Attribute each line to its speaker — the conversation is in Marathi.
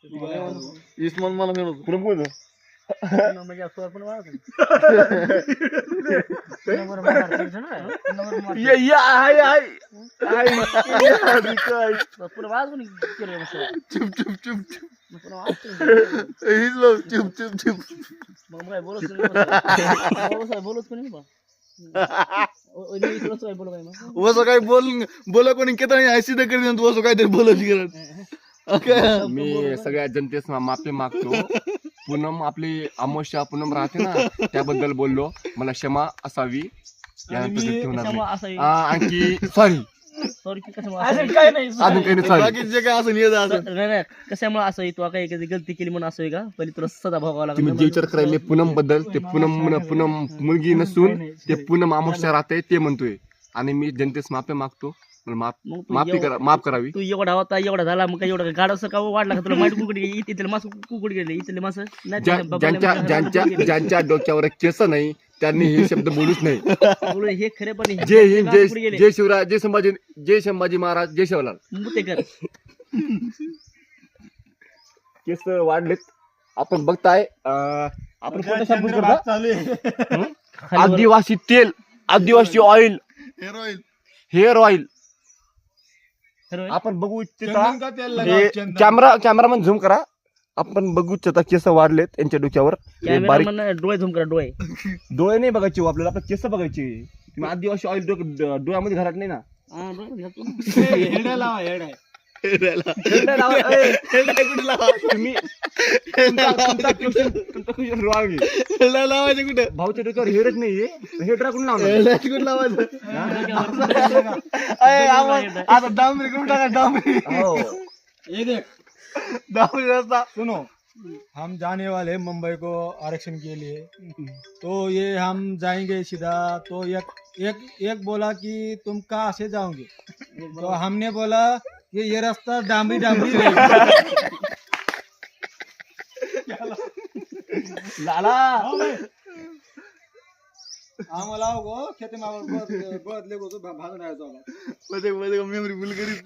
Speaker 1: इस्मान मला म्हणत पुढे बोल
Speaker 2: म्हणजे असं आपण वाढत पुढे वाजून केलं
Speaker 1: चुप चुप चुप चुप चुप चुप
Speaker 2: मग काय बोलत बोलत कोणी बा काय बोल काय मग
Speaker 1: वसं काय बोला कोणी केता नाही ऐसी तर करी तू वसं काहीतरी बोलायची गरज
Speaker 3: मी सगळ्या जनतेस माफी मागतो. पूनम आपली अमावस्या पूनम राहते ना त्याबद्दल बोललो, मला क्षमा असावी यानंतर ठेवणार नाही. आणखी सॉरी
Speaker 2: सॉरी
Speaker 3: अजून काही नाही सॉरी.
Speaker 1: बाकी जे काय असं येत असं
Speaker 2: नाही कशामुळे असं तू काही गलती केली म्हणून असं का पहिले तुला सदा भोगावं लागलं.
Speaker 3: तुम्ही जे विचार करायले पूनम बद्दल, ते पूनम मुलगी नसून ते पूनम अमावस्या राहते ते म्हणतोय. आणि मी जनतेस माफी मागतो, मला माफ करावी.
Speaker 2: तू एवढा होता एवढा झाला मग एवढा गाडा का वाढला का तुला माहिती कुकडे इथले मास कुकडे गेले इथले मास
Speaker 3: ज्यांच्या डोक्यावर केस नाही त्यांनी हे शब्द बोलूच नाही.
Speaker 2: हे खरे पण
Speaker 3: जय हिंद, जय शिवराय, जय संभाजी महाराज, जय शिवलाल.
Speaker 2: कर
Speaker 3: केस वाढलेत आपण बघताय. आपण कोणता शॅम्पू करता? आदिवासी तेल, आदिवासी ऑइल, हेअर ऑइल आपण बघू इच्छिता. कॅमेरामन झूम करा. आपण बघू इच्छिता केस वाढलेत यांच्या डोक्यावर.
Speaker 2: डोळे झुम करा.
Speaker 3: डोळे नाही बघायचे आपल्याला, आपल्याला केस बघायचे. तुम्ही आदिवासी ऑइल डोळ्यामध्ये घरात नाही ना.
Speaker 1: लावायचं कुठे
Speaker 3: भाऊच्या डोक्यावर हेरच नाहीये, हेड कुठून
Speaker 1: लावायचं आता डांबरी करून टाका. डांबरी डांबरी रास्ता.
Speaker 4: सुनो, हम जाने वाले मुंबई को आरक्षण के लिए, तो ये हम जाएंगे सीधा. तो एक बोला कि तुम कहाँ से जाओगे, तो हमने बोला कि ये रास्ता डांबरी
Speaker 3: लाला
Speaker 4: आम्हाला खेते मावळ भाजून राहायचो.
Speaker 1: मेमरी फुल करीत